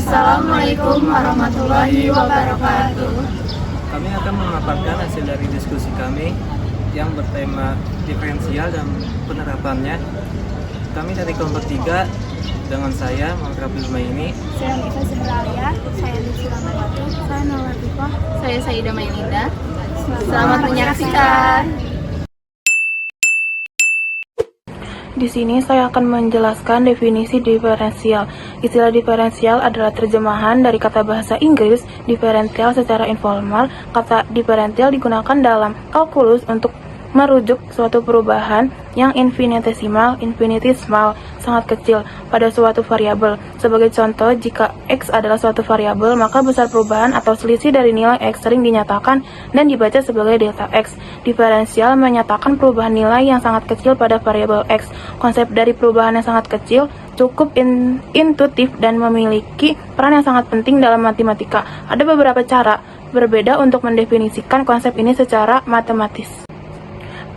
Assalamualaikum warahmatullahi wabarakatuh. Kami akan memaparkan hasil dari diskusi kami yang bertema diferensial dan penerapannya. Kami dari kelompok 3 dengan saya, Muhammad Rabil Maini, Saya Nisa Sebralia, saya Lucy Ramadhani, saya Nur Latifah, Saya Saidah Maininda. Selamat menyaksikan. Di sini saya akan menjelaskan definisi diferensial. Istilah diferensial adalah terjemahan dari kata bahasa Inggris diferensial secara informal. Kata diferensial digunakan dalam kalkulus untuk merujuk suatu perubahan yang infinitesimal, sangat kecil pada suatu variabel. Sebagai contoh, jika X adalah suatu variabel, maka besar perubahan atau selisih dari nilai X sering dinyatakan dan dibaca sebagai delta X. Diferensial menyatakan perubahan nilai yang sangat kecil pada variabel X. Konsep dari perubahan yang sangat kecil cukup intuitif dan memiliki peran yang sangat penting dalam matematika. Ada beberapa cara berbeda untuk mendefinisikan konsep ini secara matematis.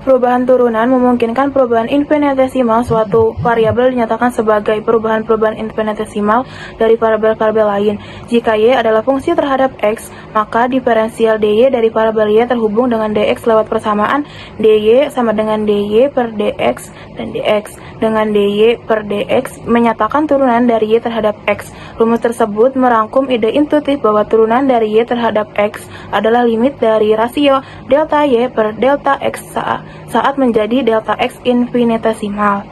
Perubahan turunan memungkinkan perubahan infinitesimal suatu variabel dinyatakan sebagai perubahan-perubahan infinitesimal dari variabel-variabel lain. Jika Y adalah fungsi terhadap X, maka diferensial dy dari variabel Y terhubung dengan dx lewat persamaan dy sama dengan dy per dx dan dx. Dengan dy per dx menyatakan turunan dari Y terhadap X. Rumus tersebut merangkum ide intuitif bahwa turunan dari Y terhadap X adalah limit dari rasio delta Y per delta X saat menjadi delta X infinitesimal.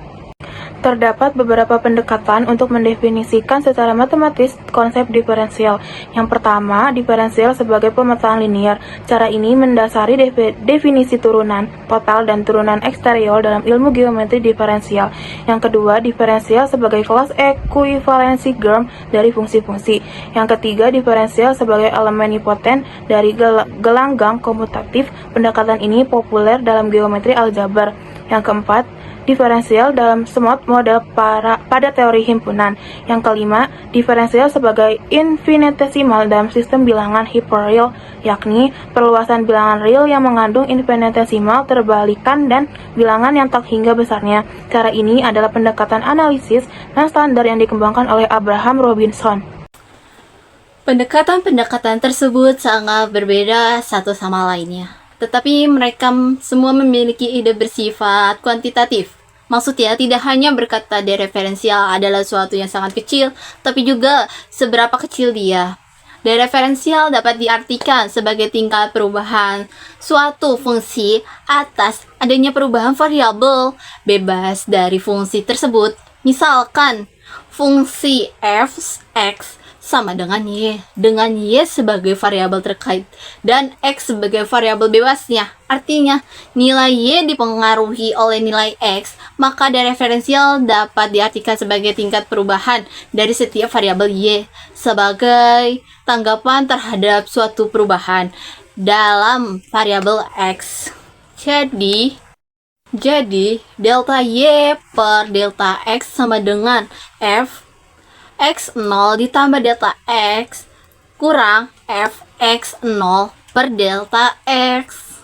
Terdapat beberapa pendekatan untuk mendefinisikan secara matematis konsep diferensial. Yang pertama, diferensial sebagai pemetaan linier. Cara ini mendasari definisi turunan total dan turunan eksterior dalam ilmu geometri diferensial. Yang kedua, diferensial sebagai kelas ekuivalensi Graham dari fungsi-fungsi. Yang ketiga, diferensial sebagai elemen hipoten dari gelanggang komutatif. Pendekatan ini populer dalam geometri aljabar. Yang keempat, diferensial dalam semua model pada teori himpunan. Yang kelima, diferensial sebagai infinitesimal dalam sistem bilangan hyperreal, yakni perluasan bilangan real yang mengandung infinitesimal terbalikan dan bilangan yang tak hingga besarnya. Cara ini adalah pendekatan analisis dan standar yang dikembangkan oleh Abraham Robinson. Pendekatan-pendekatan tersebut sangat berbeda satu sama lainnya. Tetapi mereka semua memiliki ide bersifat kuantitatif. Maksudnya tidak hanya berkata dereferensial adalah suatu yang sangat kecil, tapi juga seberapa kecil dia. Dereferensial dapat diartikan sebagai tingkat perubahan suatu fungsi atas adanya perubahan variabel bebas dari fungsi tersebut. Misalkan, fungsi f(x) sama dengan y sebagai variabel terkait dan x sebagai variabel bebasnya. Artinya, nilai y dipengaruhi oleh nilai x, maka dereferensial dapat diartikan sebagai tingkat perubahan dari setiap variabel y sebagai tanggapan terhadap suatu perubahan dalam variabel x. Jadi delta y per delta x sama dengan f x0 ditambah delta x kurang fx0 per delta x.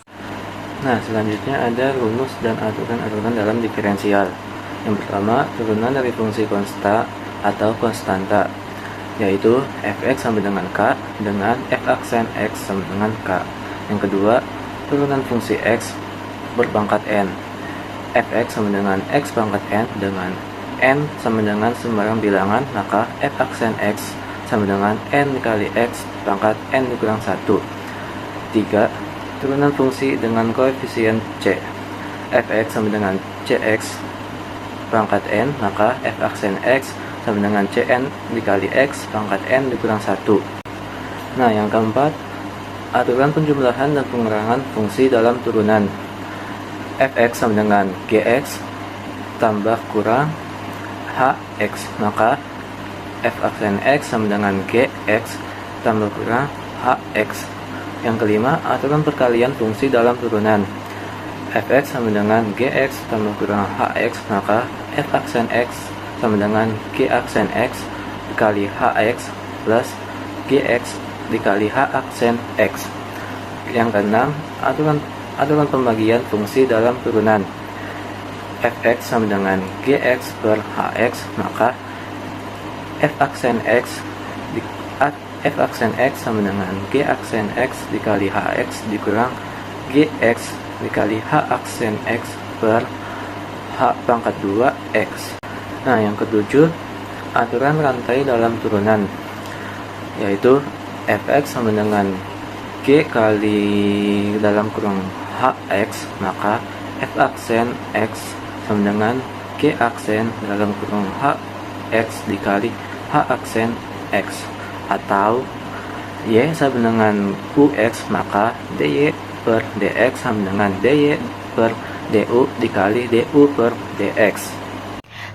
Nah, selanjutnya ada rumus dan aturan-aturan dalam diferensial. Yang pertama, turunan dari fungsi konsta atau konstanta, yaitu fx sama dengan k dengan f aksen x sama dengan k. Yang kedua, turunan fungsi x berpangkat n, fx sama dengan x pangkat n dengan n sama dengan sembarang bilangan, maka f aksen x sama dengan n dikali x pangkat n dikurang 1. 3. Turunan fungsi dengan koefisien c, fx sama dengan cx pangkat n, maka f aksen x sama dengan cn dikali x pangkat n dikurang 1. Nah, yang keempat, aturan penjumlahan dan pengurangan fungsi dalam turunan. Fx sama dengan gx tambah kurang hx, maka f aksen x sama dengan gx tambah kurang hx. Yang kelima, aturan perkalian fungsi dalam turunan. Fx sama dengan gx tambah kurang hx, maka f aksen x sama dengan g aksen x dikali hx plus gx dikali h aksen x. Yang keenam, aturan pembagian fungsi dalam turunan. Fx sama dengan gx per hx, maka f aksen x F aksen X sama dengan G aksen X dikali HX dikurang GX dikali H aksen X per H pangkat 2 X. Nah, yang ketujuh, aturan rantai dalam turunan, yaitu Fx sama dengan G kali dalam kurung HX, maka F aksen X sama dengan G aksen dalam kurung HX dikali H aksen X, atau Y sama dengan QX, maka DY per DX sama dengan DY per DU dikali DU per DX.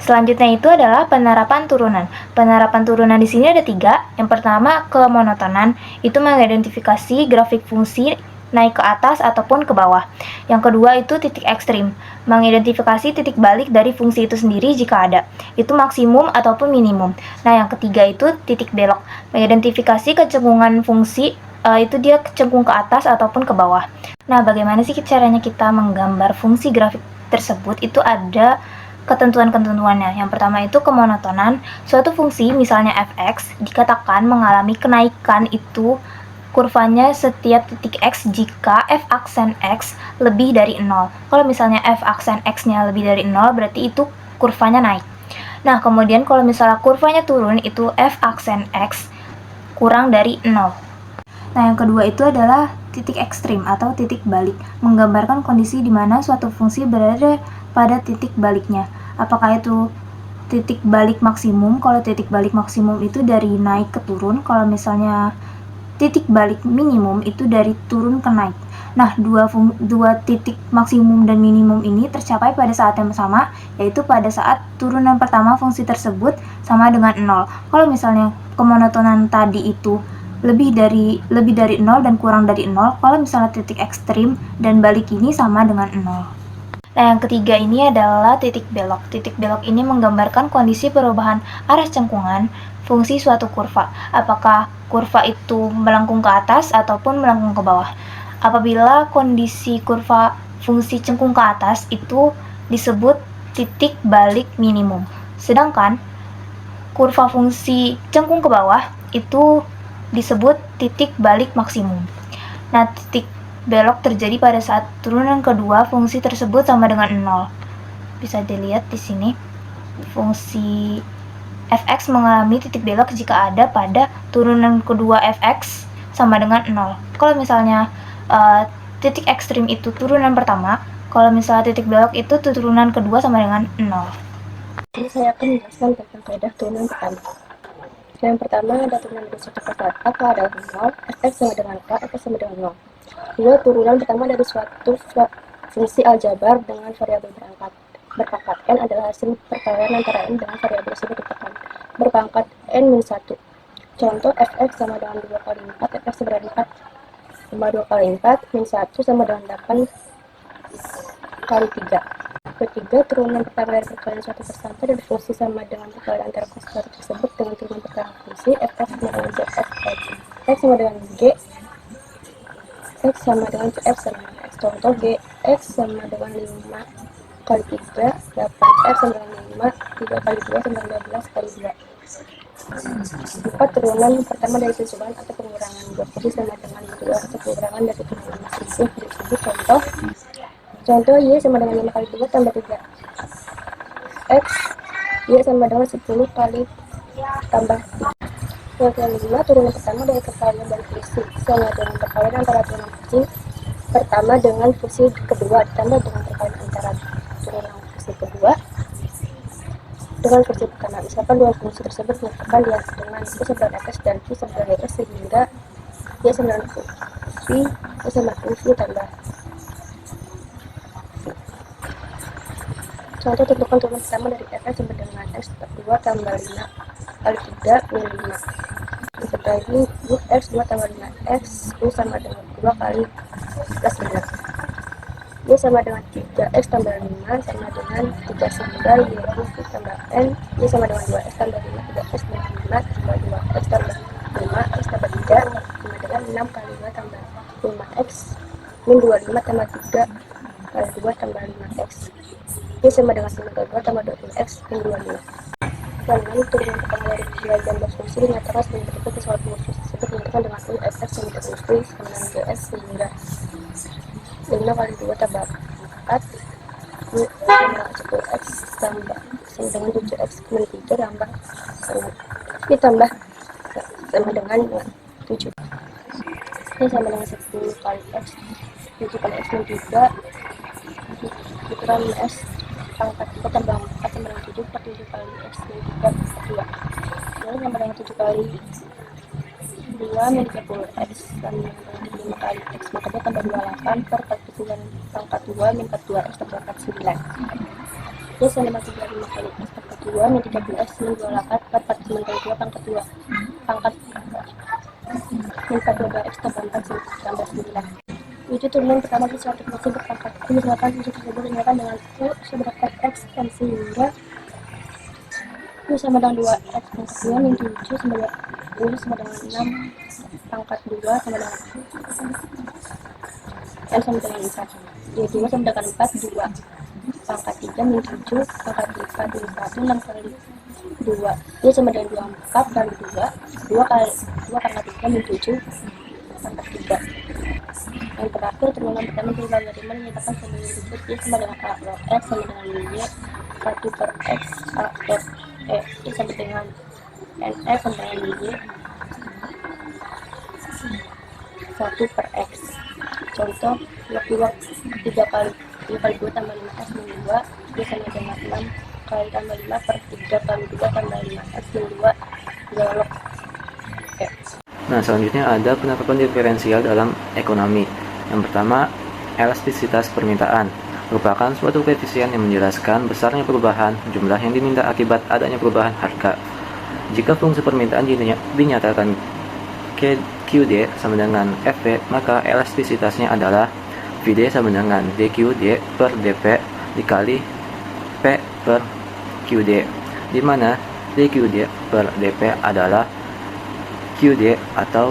Selanjutnya itu adalah penerapan turunan. Penerapan turunan di sini ada 3. Yang pertama, kemonotonan, itu mengidentifikasi grafik fungsi naik ke atas ataupun ke bawah. Yang kedua itu titik ekstrim, mengidentifikasi titik balik dari fungsi itu sendiri jika ada, itu maksimum ataupun minimum. Nah, yang ketiga itu titik belok, mengidentifikasi kecengkungan fungsi, itu dia kecengkung ke atas ataupun ke bawah. Nah, bagaimana sih caranya kita menggambar fungsi grafik tersebut? Itu ada ketentuan-ketentuannya. Yang pertama itu kemonotonan. Suatu fungsi, misalnya fx, dikatakan mengalami kenaikan itu kurvanya setiap titik x jika f aksen x lebih dari 0. Kalau misalnya f aksen x-nya lebih dari 0, berarti itu kurvanya naik. Nah, kemudian kalau misalnya kurvanya turun, itu f aksen x kurang dari 0. Nah, yang kedua itu adalah titik ekstrim atau titik balik, menggambarkan kondisi di mana suatu fungsi berada pada titik baliknya. Apakah itu titik balik maksimum? Kalau titik balik maksimum itu dari naik ke turun, kalau misalnya titik balik minimum itu dari turun ke naik. Nah, dua titik maksimum dan minimum ini tercapai pada saat yang sama, yaitu pada saat turunan pertama fungsi tersebut sama dengan 0. Kalau misalnya kemonotonan tadi itu lebih dari 0 dan kurang dari 0, kalau misalnya titik ekstrim dan balik ini sama dengan 0. Nah, yang ketiga ini adalah titik belok. Titik belok ini menggambarkan kondisi perubahan arah cengkungan fungsi suatu kurva. Apakah kurva itu melengkung ke atas ataupun melengkung ke bawah. Apabila kondisi kurva fungsi cengkung ke atas itu disebut titik balik minimum. Sedangkan kurva fungsi cengkung ke bawah itu disebut titik balik maksimum. Nah, titik belok terjadi pada saat turunan kedua fungsi tersebut sama dengan 0. Bisa dilihat di sini. Fungsi fx mengalami titik belok jika ada pada turunan kedua fx sama dengan 0. Kalau misalnya titik ekstrim itu turunan pertama, kalau misalnya titik belok itu turunan kedua sama dengan 0. Ini saya akan menjelaskan tentang kaidah turunan pertama. Yang pertama ada turunan dari suatu ke a adalah 0, fx sama dengan k, fx sama dengan 0. Dua, turunan pertama dari suatu fungsi aljabar dengan variabel berpangkat n adalah hasil perkalian antara n dengan variabel tersebut berpangkat n-1. Contoh, fx sama dengan 2 kali 4, fx seberapa 4 sama 2 kali 4, min 1 sama dengan 8 kali 3. Ketiga, turunan pertama dari perkalian suatu konstanta dari fungsi sama dengan perkalian antara konstanta tersebut dengan turunan perkalian fungsi fx sama dengan zf x sama dengan g, x sama dengan f sama dengan x. Contoh, gx sama dengan 5 kali 3, 8f sama dengan 5, 3 kali 2 sama dengan 12 kali 2. 4, turunan pertama dari susunan atau pengurangan dua fungsi sama dengan 2 atau pengurangan dari turunan masing-masing disebut contoh y sama dengan 5 kali 2 tambah 3 x, y sama dengan 10 kali tambah 3. Yang kelima, turunan pertama dari perkalian dari fungsi sama dengan perkalian antara turunan fungsi pertama dengan fungsi kedua ditambah dengan perkalian antara turunan fungsi kedua dengan fungsi pertama. Misalkan dua fungsi tersebut merupakan dengan y sama x dan y sama x sehingga y sama dengan fungsi y sama fungsi tambah. Contoh, tentukan turunan pertama dari f sama dengan x 2 tambah 5 kali 3 min 5. Setelah ini, x 2 tambah 5x y sama dengan 2 kali plus 5. Y sama dengan 3x tambah 5 sama dengan 3 sehingga y tambah n, y sama dengan 2x tambah 5, 3x tambah 5 tambah 2x tambah 5x tambah 3 sama dengan 6 kali 2 tambah 5x min 25 tambah 3 kali 2 tambah 5x. Y sama dengan 9 kali 2 tambah 20x min 25. Selanjutnya, turunan pertama dari nilai dan fungsi dinyatakan sebagai berikut. Suatu fungsi tersebut dinyatakan dengan U fx yang fungsi sama dengan gs sehingga 5 kali 2 tambah 4 U sama dengan 10x tambah sama dengan 7x kali 3 tambah ditambah sama dengan 7. Ini sama dengan 10 kali x 7 kali x min 3 dikurang s pangkat 3 tambah 4 sama dengan 7 per 7 kali x min 3 per 2. Ini sama dengan 7 kali 2 min 30 x sama dengan 5 kali x maka dia tambah 28 per 49 pangkat 2 min 42 x tambah 49. Ini sama dengan 35 kali x pangkat 2 min 30 x min 28 per 49 kali 2 pangkat 2 pangkat min 42 x tambah 4 tambah 9. Itu turunan pertama di suatu fungsi berpangkat U, misalkan fungsi tersebut dinyatakan dengan U seberapa x dan sehingga U sama dengan 2x pangkat 2 min 7 sama dengan U sama dengan 6 pangkat 2 sama dengan N sama dengan 4 jadi 2 sama dengan 4 2 pangkat 3 min 7 pangkat 4 min 1 6 kali 2 dia sama dengan 24 kali 2 2 kali 2 pangkat 3 min 7 pangkat 3. Yang terakhir, turunan pertama dari logaritma dinyatakan sebagai berikut. Y sama dengan A log X sama dengan Y 1 per X A log E. Y sama dengan NX sama dengan Y 1 per X. Contoh, log 2 3 kali 2 tambah 5X min 2 Y sama dengan 6 kali tambah 5 per 3 kali 2 tambah 5X min 2 2 log E. Nah, selanjutnya ada penerapan diferensial dalam ekonomi. Yang pertama, elastisitas permintaan merupakan suatu koefisien yang menjelaskan besarnya perubahan jumlah yang diminta akibat adanya perubahan harga. Jika fungsi permintaan dinyatakan QD sama dengan FP, maka elastisitasnya adalah VD sama dengan DQD per DP dikali P per QD, di mana DQD per DP adalah QD atau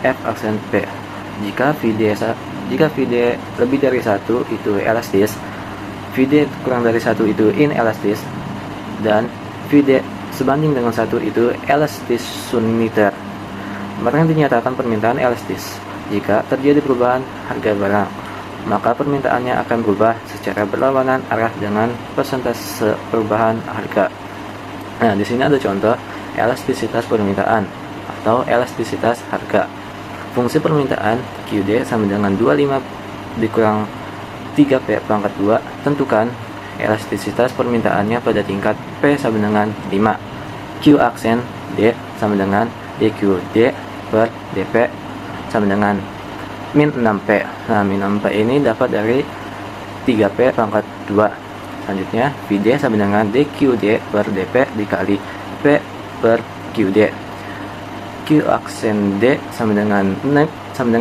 F aksen P. Jika VD lebih dari 1 itu elastis, VD kurang dari 1 itu inelastis, dan VD sebanding dengan 1 itu elastisunitar. Maka dinyatakan permintaan elastis. Jika terjadi perubahan harga barang, maka permintaannya akan berubah secara berlawanan arah dengan persentase perubahan harga. Nah, di sini ada contoh elastisitas permintaan atau elastisitas harga. Fungsi permintaan QD sama dengan 25 dikurang 3P pangkat 2. Tentukan elastisitas permintaannya pada tingkat P sama dengan 5. Q aksen D sama dengan DQD per DP sama dengan min 6P. Nah, min 6P ini dapat dari 3P pangkat 2. Selanjutnya, VD sama dengan DQD per DP dikali P per QD. Q aksen D sama dengan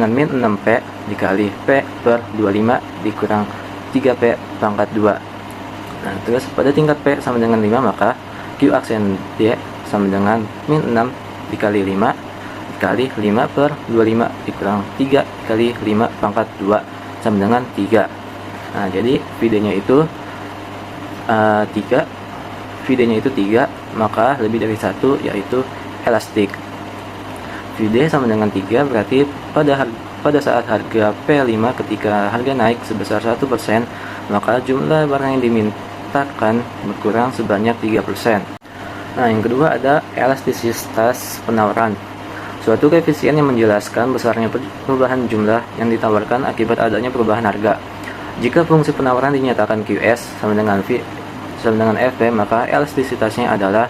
min 6P dikali P per 25 dikurang 3P pangkat 2. Nah, terus pada tingkat P sama dengan 5, maka Q aksen D sama dengan min 6 dikali 5 dikali 5 per 25 dikurang 3 dikali 5 pangkat 2 sama dengan 3. Nah, jadi VD-nya itu 3, VD-nya itu 3, maka lebih dari 1 yaitu elastik. VD sama dengan 3 berarti pada saat harga P5 ketika harga naik sebesar 1%, maka jumlah barang yang dimintakan berkurang sebanyak 3%. Nah, yang kedua ada elastisitas penawaran. Suatu koefisien yang menjelaskan besarnya perubahan jumlah yang ditawarkan akibat adanya perubahan harga. Jika fungsi penawaran dinyatakan QS sama dengan FP, maka elastisitasnya adalah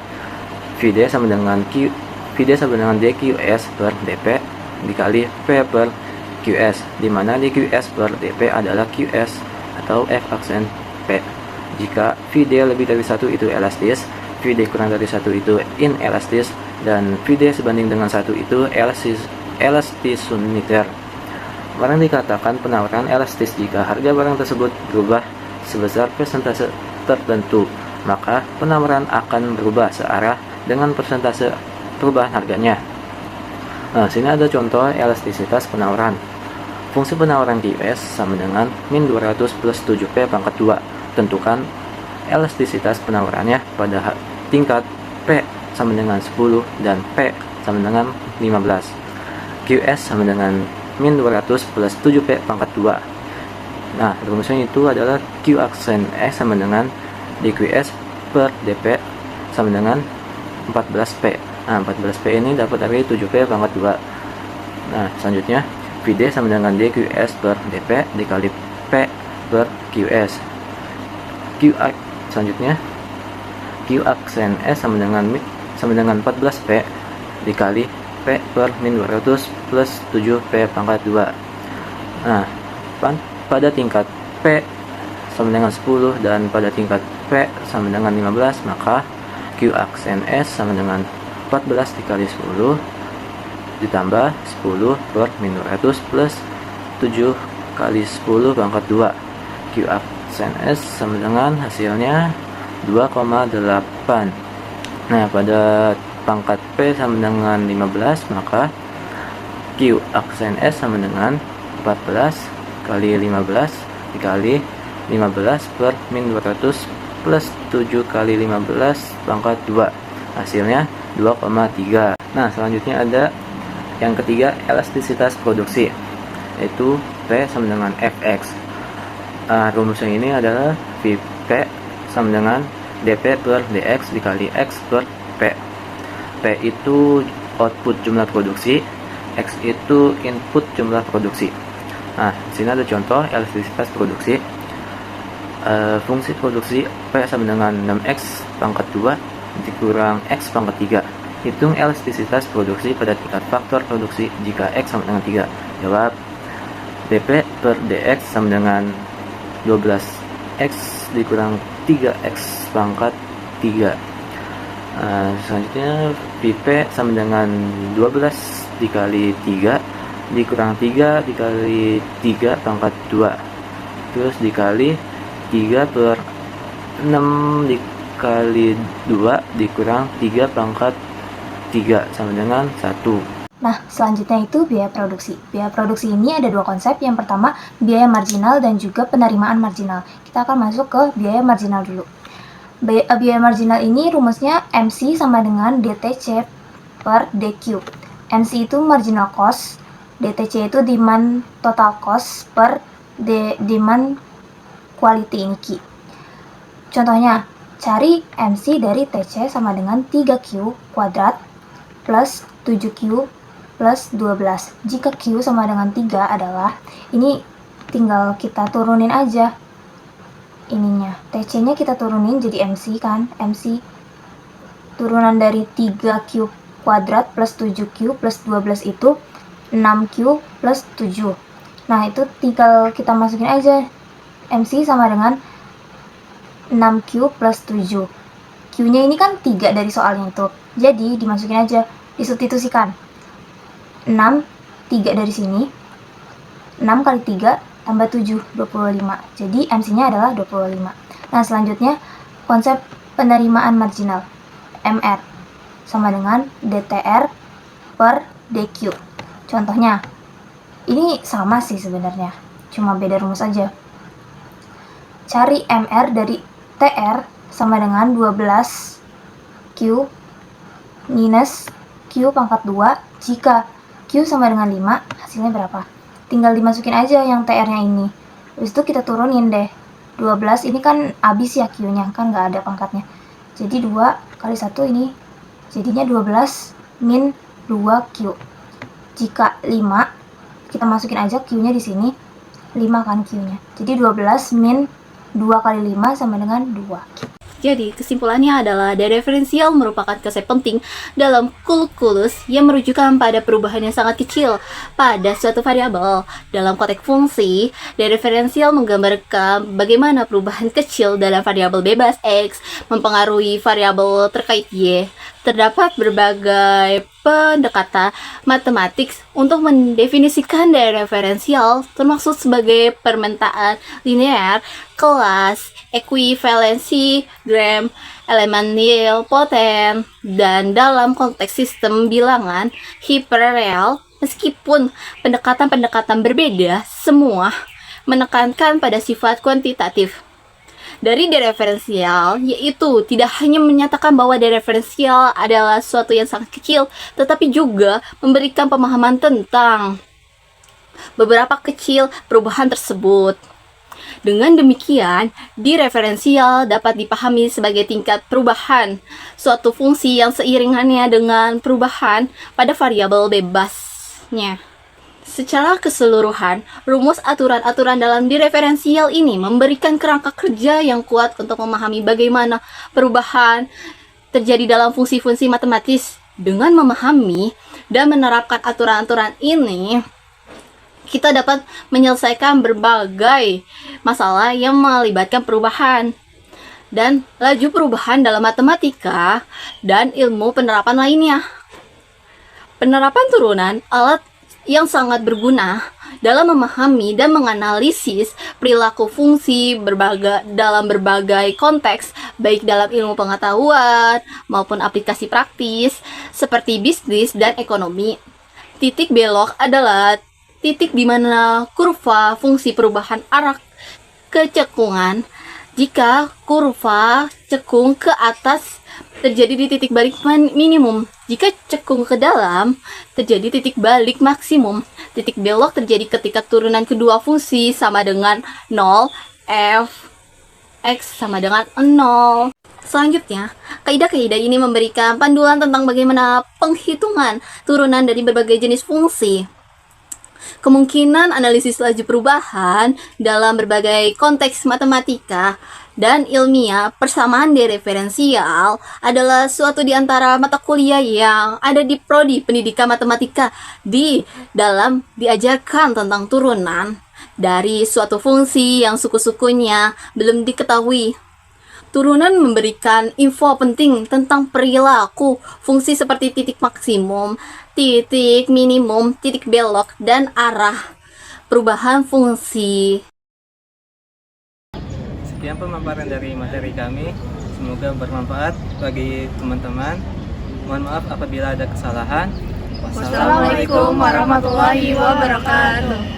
VD sama dengan DQS per DP dikali P per QS, di mana DQS per DP adalah QS atau F aksen P. Jika VD lebih dari 1 itu elastis, VD kurang dari 1 itu inelastis, dan VD sebanding dengan 1 itu elastisunitar. Barang dikatakan penawaran elastis jika harga barang tersebut berubah sebesar persentase tertentu, maka penawaran akan berubah searah dengan persentase perubahan harganya. Nah, sini ada contoh elastisitas penawaran. Fungsi penawaran QS sama dengan min 200 plus 7P pangkat 2. Tentukan elastisitas penawarannya pada tingkat P sama dengan 10 dan P sama dengan 15. QS sama dengan min 200 plus 7P pangkat 2. Nah, rumusnya itu adalah Q aksen S sama dengan DQS per DP sama dengan 14P. Nah, 14P ini dapat dari 7P pangkat 2. Nah, selanjutnya VD sama dengan DQS per DP dikali P per QS. Selanjutnya Q aksen S sama dengan 14P dikali P per min 200 plus 7P pangkat 2. Nah, pada tingkat P sama dengan 10 dan pada tingkat P sama dengan 15, maka Q aksen S sama dengan 14 dikali 10 ditambah 10 per min 200 plus 7 kali 10 pangkat 2. Q aksen S sama dengan hasilnya 2,8. Nah, pada pangkat P sama dengan 15, maka Q aksen S sama dengan 14 kali 15 dikali 15 per min 200 plus 7 kali 15 pangkat 2. Hasilnya 2,3. Nah, selanjutnya ada yang ketiga, elastisitas produksi, yaitu P sama dengan Fx. Rumusnya ini adalah Vp sama dengan dP per dx dikali x per P. P itu output jumlah produksi, X itu input jumlah produksi. Nah, di sini ada contoh elastisitas produksi. Fungsi produksi P sama dengan 6x pangkat 2 dikurang x pangkat 3. Hitung elastisitas produksi pada tingkat faktor produksi jika x sama dengan 3. Jawab, dP per dx sama dengan 12x dikurang 3x pangkat 3. Selanjutnya Vp sama dengan 12 dikali 3 dikurang 3 dikali 3 pangkat 2, terus dikali 3 per 6 dikali 2 dikurang 3 pangkat 3 sama dengan 1. Nah, selanjutnya itu biaya produksi. Biaya produksi ini ada dua konsep. Yang pertama, biaya marginal dan juga penerimaan marginal. Kita akan masuk ke biaya marginal dulu. Biaya marginal ini rumusnya MC sama dengan DTC per DQ. MC itu marginal cost, DTC itu demand total cost per demand quality ini key. Contohnya, cari MC dari TC sama dengan 3Q kuadrat plus 7Q plus 12. Jika Q sama dengan 3 adalah, ini tinggal kita turunin aja ininya. TC-nya kita turunin jadi MC kan. MC turunan dari 3Q kuadrat plus 7Q plus 12 itu 6Q plus 7. Nah, itu tinggal kita masukin aja. MC sama dengan 6Q plus 7. Q-nya ini kan 3 dari soalnya itu. Jadi, dimasukin aja. Disubstitusikan. 6, 3 dari sini. 6 kali 3 tambah 7, 25. Jadi, MC-nya adalah 25. Nah, selanjutnya, konsep penerimaan marginal. MR sama dengan DTR per DQ. Contohnya, ini sama sih sebenarnya. Cuma beda rumus aja. Cari MR dari TR sama dengan 12Q minus Q pangkat 2 jika Q sama dengan 5, hasilnya berapa? Tinggal dimasukin aja yang TR-nya ini. Habis itu kita turunin deh. 12 ini kan habis ya Q-nya, kan nggak ada pangkatnya. Jadi 2 kali 1 ini jadinya 12 min 2Q. Jika 5, kita masukin aja Q-nya di sini. 5 kan Q-nya. Jadi 12 min 2 kali 5 sama dengan 2. Jadi, kesimpulannya adalah dereferensial merupakan konsep penting dalam kalkulus yang merujukan pada perubahan yang sangat kecil pada suatu variabel. Dalam konteks fungsi, dereferensial menggambarkan bagaimana perubahan kecil dalam variabel bebas X mempengaruhi variabel terkait Y. Terdapat berbagai pendekatan matematik untuk mendefinisikan dereferensial, termasuk sebagai permintaan linear, kelas, ekuivalensi, gram, elemen nilpotent, dan dalam konteks sistem bilangan hiperreal. Meskipun pendekatan-pendekatan berbeda, semua menekankan pada sifat kuantitatif. dari dereferensial, yaitu tidak hanya menyatakan bahwa dereferensial adalah suatu yang sangat kecil, tetapi juga memberikan pemahaman tentang beberapa kecil perubahan tersebut. Dengan demikian, dereferensial dapat dipahami sebagai tingkat perubahan suatu fungsi yang seiringannya dengan perubahan pada variabel bebasnya. Secara keseluruhan, rumus aturan-aturan dalam dereferensial ini memberikan kerangka kerja yang kuat untuk memahami bagaimana perubahan terjadi dalam fungsi-fungsi matematis. Dengan memahami dan menerapkan aturan-aturan ini, kita dapat menyelesaikan berbagai masalah yang melibatkan perubahan dan laju perubahan dalam matematika dan ilmu penerapan lainnya. Penerapan turunan alat yang sangat berguna dalam memahami dan menganalisis perilaku fungsi dalam berbagai konteks, baik dalam ilmu pengetahuan maupun aplikasi praktis seperti bisnis dan ekonomi. Titik belok adalah titik di mana kurva fungsi perubahan arah kecekungan. Jika kurva cekung ke atas, terjadi di titik balik minimum. Jika cekung ke dalam, terjadi titik balik maksimum. Titik belok terjadi ketika turunan kedua fungsi sama dengan 0, f x sama dengan 0. Selanjutnya, kaidah-kaidah ini memberikan panduan tentang bagaimana penghitungan turunan dari berbagai jenis fungsi. Kemungkinan analisis laju perubahan dalam berbagai konteks matematika dan ilmiah persamaan dereferensial adalah suatu di antara mata kuliah yang ada di prodi pendidikan matematika di dalam diajarkan tentang turunan dari suatu fungsi yang suku-sukunya belum diketahui. Turunan memberikan info penting tentang perilaku fungsi seperti titik maksimum, titik minimum, titik belok, dan arah perubahan fungsi. Sekian pemaparan dari materi kami. Semoga bermanfaat bagi teman-teman. Mohon maaf apabila ada kesalahan. Wassalamualaikum warahmatullahi wabarakatuh.